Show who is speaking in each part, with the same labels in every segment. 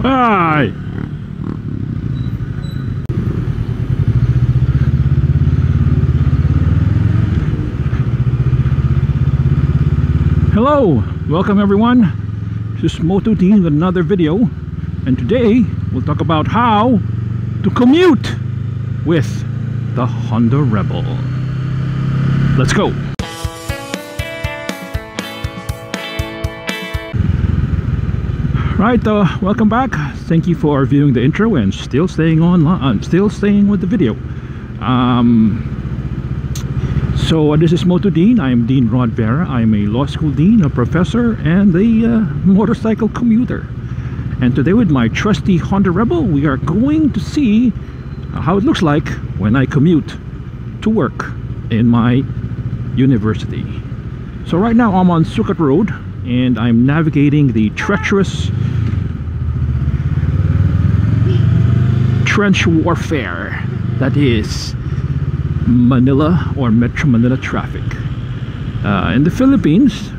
Speaker 1: Hi. Hello, welcome everyone. This is Motovlog with another video, and today we'll talk about how to commute with the Honda Rebel. Let's go. Right, welcome back. Thank you for viewing the intro and still staying online, still staying with the video. So this is Moto Dean. I'm Dean Rod Vera. I'm a law school dean, a professor, and a motorcycle commuter. And today with my trusty Honda Rebel, we are going to see how it looks like when I commute to work in my university. So right now I'm on Sukat Road and I'm navigating the treacherous trench warfare that is Manila or Metro Manila traffic. In the Philippines,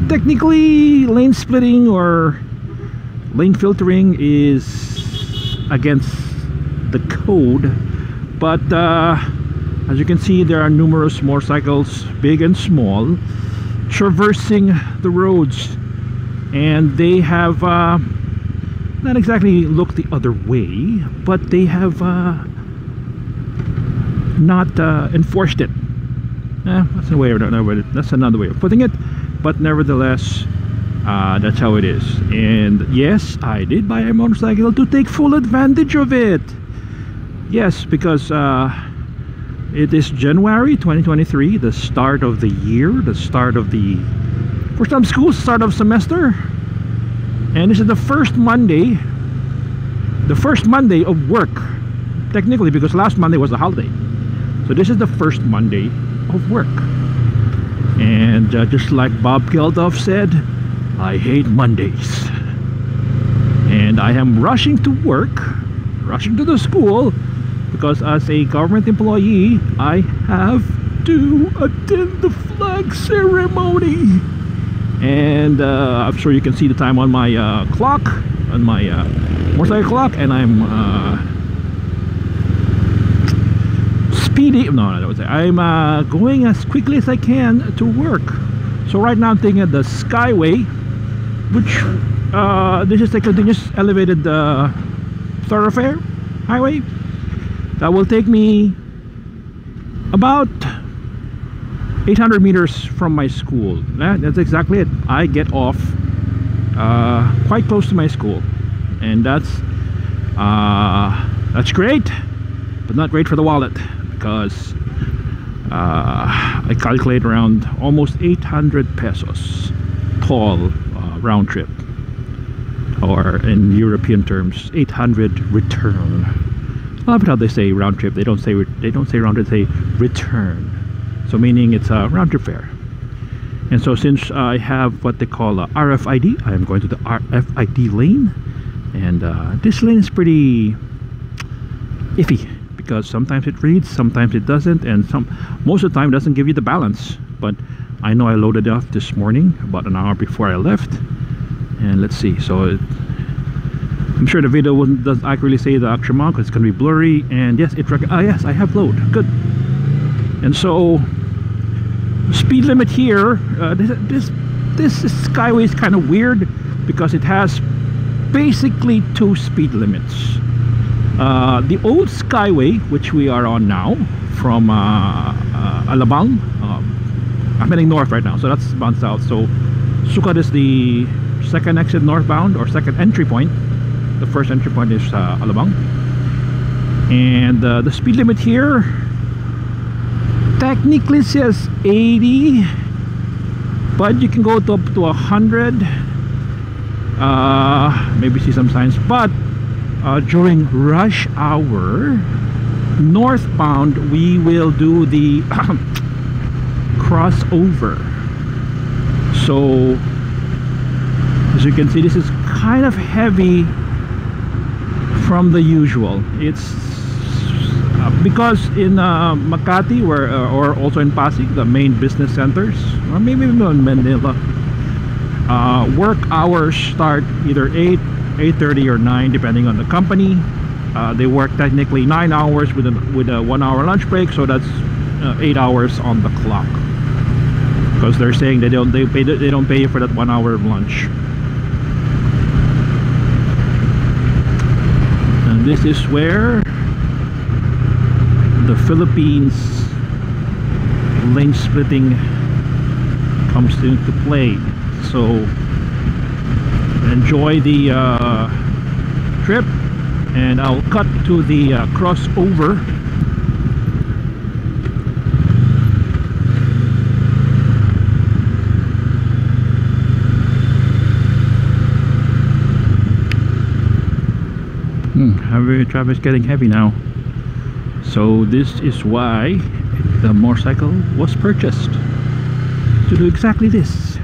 Speaker 1: technically lane splitting or lane filtering is against the code, but as you can see, there are numerous motorcycles, big and small, traversing the roads, and they have not exactly looked the other way, but they have not enforced it. That's another way of putting it, but nevertheless, that's how it is. And yes, I did buy a motorcycle to take full advantage of it. Yes, because it is January 2023, the start of the year, the start of the, for some schools, start of semester, and this is the first Monday of work, technically, because last Monday was a holiday. So this is the first Monday of work, and just like Bob Geldof said, I hate Mondays, and I am rushing to work, rushing to the school, because as a government employee I have to attend the flag ceremony. And I'm sure you can see the time on my clock, on my motorcycle clock, and I'm I'm going as quickly as I can to work. So right now I'm taking the Skyway, which this is a continuous elevated thoroughfare highway that will take me about 800 meters from my school. That's exactly it. I get off quite close to my school, and that's great, but not great for the wallet, because I calculate around almost 800 pesos toll round trip, or in European terms 800 return. I love how they say round trip. They don't say round trip, they say return, so meaning it's a round trip fare. And so since I have what they call a RFID, I am going to the RFID lane, and this lane is pretty iffy, because sometimes it reads, sometimes it doesn't, and most of the time it doesn't give you the balance. But I know I loaded off this morning about an hour before I left, and let's see. So I'm sure the video doesn't accurately say the actual amount because it's going to be blurry. And yes, yes, I have load. Good. And so speed limit here, this Skyway is kind of weird because it has basically two speed limits. The old Skyway, which we are on now, from Alabang, I'm heading north right now, so that's bound south. So Sukat is the second exit northbound, or second entry point. The first entry point is Alabang, and the speed limit here technically says 80, but you can go up to 100. Maybe see some signs, but during rush hour northbound we will do the crossover. So as you can see, this is kind of heavy from the usual. It's because in Makati, where or also in Pasig, the main business centers, or maybe even in Manila, Work hours start either 8, 8:30 or 9 depending on the company. They work technically 9 hours with a 1 hour lunch break, so that's 8 hours on the clock, because they're saying they don't pay you for that 1 hour lunch. And this is where the Philippines lane splitting comes into play. So enjoy the trip, and I'll cut to the crossover. Traffic's getting heavy now, so this is why the motorcycle was purchased, to do exactly this.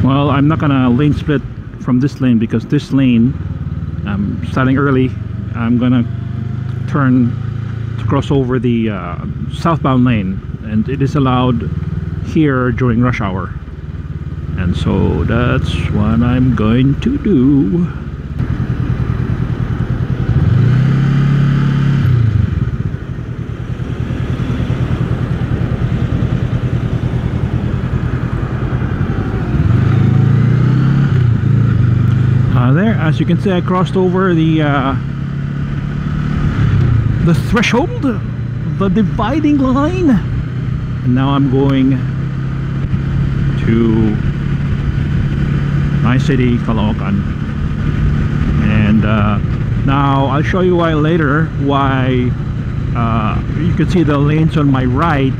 Speaker 1: Well, I'm not gonna lane split from this lane, because this lane, I'm starting early. I'm gonna turn to cross over the southbound lane, and it is allowed here during rush hour, and so that's what I'm going to do. There, as you can see, I crossed over the threshold, the dividing line, and now I'm going to my city, Caloocan. And now I'll show you why later, why you can see the lanes on my right,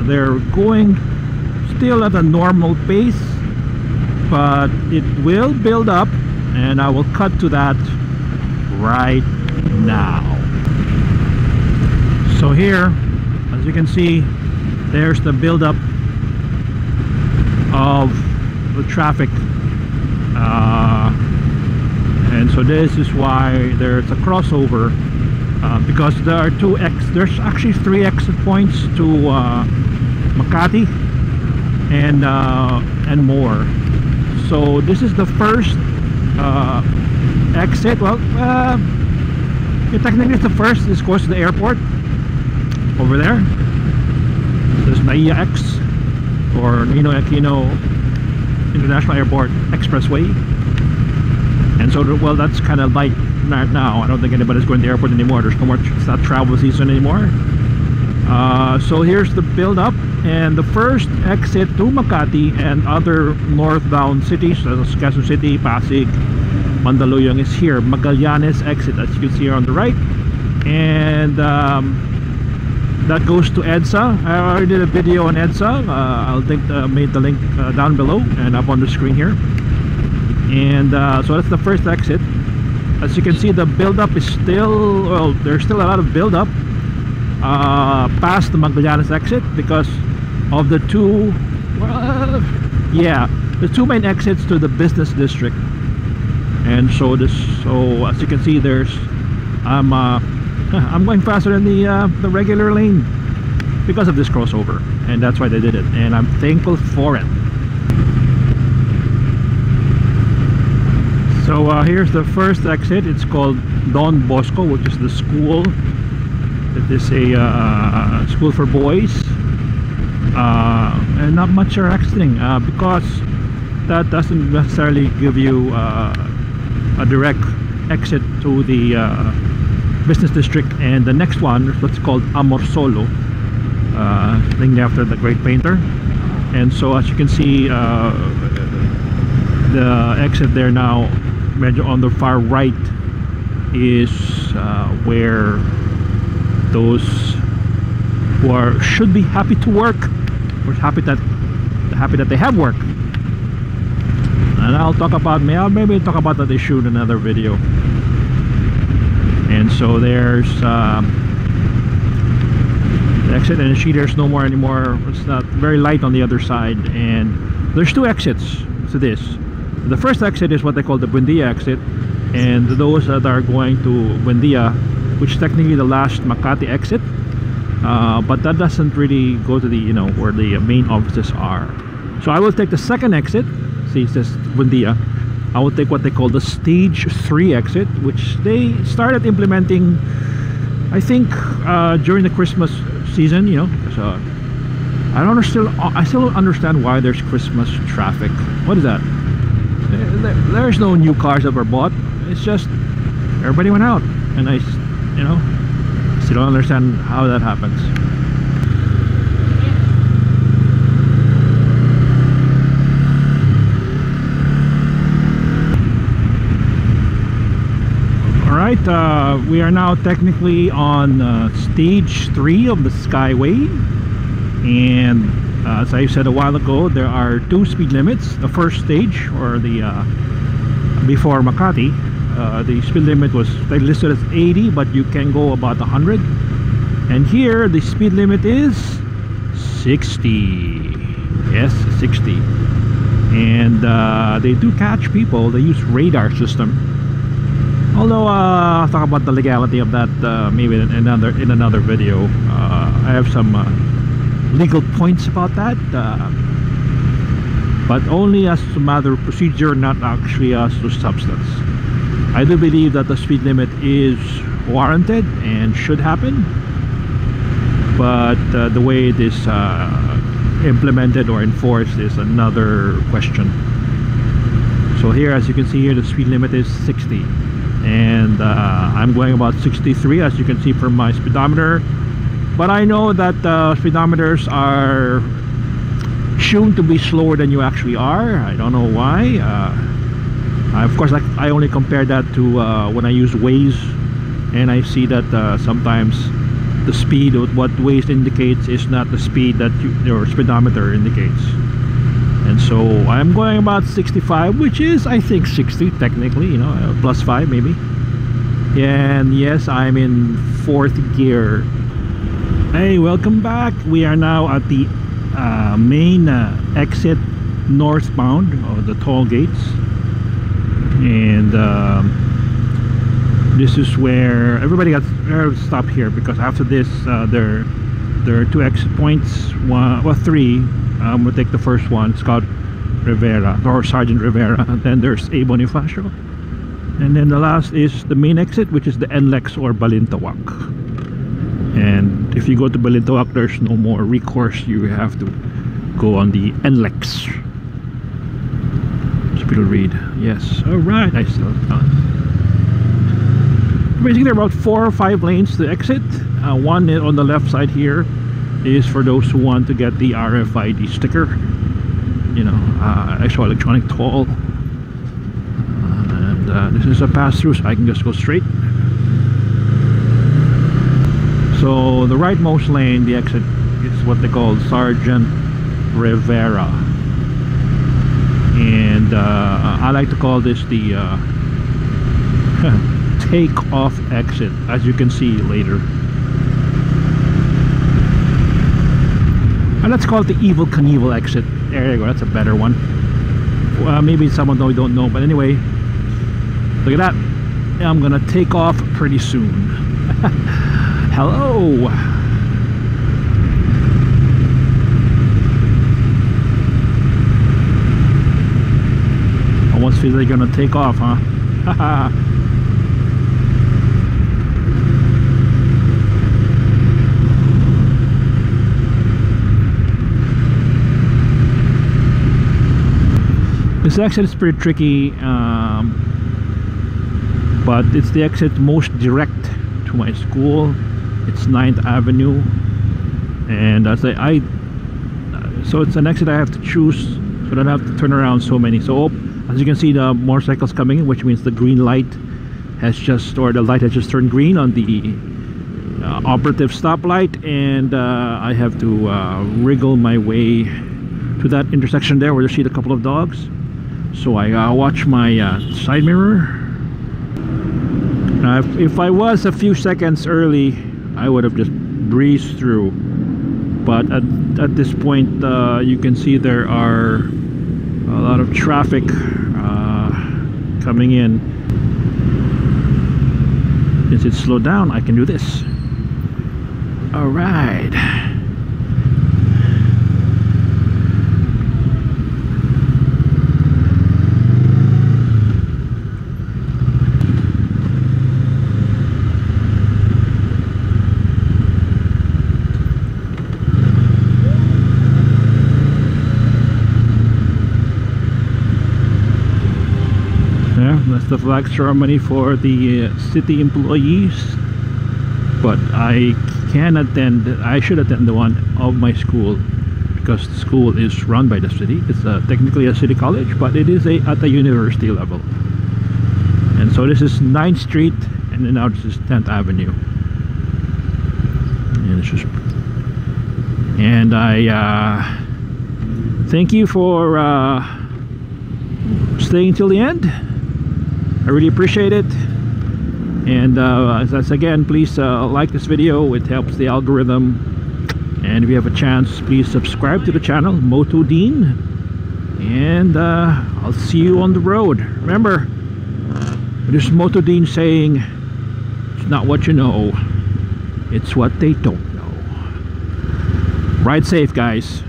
Speaker 1: they're going still at a normal pace, but it will build up, and I will cut to that right now. So here, as you can see, there's the buildup of the traffic, and so this is why there's a crossover, because there are there's actually 3 exit points to Makati and more. So this is the first exit. Well, technically it's the first. This goes to the airport over there. There's Naiya X, or Ninoy Aquino International Airport Expressway. And so, well, that's kind of light right now. I don't think anybody's going to the airport anymore. There's no more, it's not travel season anymore. So here's the build up, and the first exit to Makati and other northbound cities such as Quezon City, Pasig, Mandaluyong is here. Magallanes exit, as you can see here on the right, and that goes to EDSA. I already did a video on EDSA. I'll made the link down below and up on the screen here. And so that's the first exit. As you can see, the build-up is still, well, there's still a lot of build-up past the Magallanes exit, because of the two, the two main exits to the business district. And so so as you can see, there's I'm going faster than the regular lane because of this crossover, and that's why they did it, and I'm thankful for it. So here's the first exit. It's called Don Bosco, which is the school. It is a school for boys, and not much are exiting because that doesn't necessarily give you a direct exit to the business district. And the next one is what's called Amor Solo, named after the great painter. And so as you can see, the exit there now, on the far right, is where those who should be happy to work, or happy that they have work. And I'll maybe talk about that issue in another video. And so there's exit, and see there's no more anymore. It's not very light on the other side, and there's two exits to this. The first exit is what they call the Buendia exit, and those that are going to Buendia, which is technically the last Makati exit, but that doesn't really go to the, you know, where the main offices are. So I will take the second exit. See, it says Buendia. I will take what they call the stage 3 exit, which they started implementing, I think, during the Christmas season, you know. So I still don't understand why there's Christmas traffic. What is that? There's no new cars that were bought. It's just everybody went out, and I, you know, still don't understand how that happens. Alright, we are now technically on stage 3 of the Skyway, and as I said a while ago, there are 2 speed limits. The first stage, or the before Makati, the speed limit was listed as 80, but you can go about 100, and here the speed limit is 60. Yes, 60. And they do catch people. They use radar system. Although I'll talk about the legality of that maybe in another video. I have some legal points about that, but only as a matter of procedure, not actually as to substance. I do believe that the speed limit is warranted and should happen, but the way it is implemented or enforced is another question. So here, as you can see here, the speed limit is 60, and I'm going about 63, as you can see from my speedometer. But I know that speedometers are shown to be slower than you actually are. I don't know why. Of course, I only compare that to when I use Waze, and I see that sometimes the speed of what Waze indicates is not the speed that your speedometer indicates. And so I'm going about 65, which is, I think, 60 technically, you know, plus 5 maybe. And yes, I'm in 4th gear. Hey, welcome back. We are now at the main exit northbound of the toll gates, and this is where everybody got stopped here, because after this there are 2 exit points, well 3. I'm gonna take the first one. It's called Rivera, or Sergeant Rivera. Then there's A. Bonifacio, and then the last is the main exit, which is the NLEX or Balintawak. And if you go to Balintawak, there's no more recourse. You have to go on the NLEX. Speed read. Yes. Alright. I still basically there are about 4 or 5 lanes to exit. One on the left side here is for those who want to get the RFID sticker, you know, actual electronic toll. And this is a pass-through, so I can just go straight. So the rightmost lane, the exit, is what they call Sergeant Rivera, and I like to call this the take-off exit, as you can see later. And let's call it the Evil Knievel exit. There you go, that's a better one. Maybe someone don't know, but anyway, look at that. I'm gonna take off pretty soon. Hello. Almost feels like you're gonna take off, huh? This exit is pretty tricky, but it's the exit most direct to my school. It's 9th Avenue, and so it's an exit I have to choose, so I don't have to turn around so many. So as you can see, the motorcycles coming in, which means the green light has just, or the light has just turned green on the operative stoplight, and I have to wriggle my way to that intersection there where you see a couple of dogs. So I watch my side mirror. Now if I was a few seconds early, I would have just breezed through. but at this point you can see there are a lot of traffic coming in. Since it's slowed down, I can do this. All right. That's the flag ceremony for the city employees, but I can attend. I should attend the one of my school because the school is run by the city. It's technically a city college, but it is at the university level. And so this is 9th Street, and then now this is 10th Avenue. And it's just, and I thank you for staying till the end. I really appreciate it. And as again, please like this video. It helps the algorithm. And if you have a chance, please subscribe to the channel, Moto Dean. And I'll see you on the road. Remember, this is Moto Dean saying, it's not what you know, it's what they don't know. Ride safe, guys.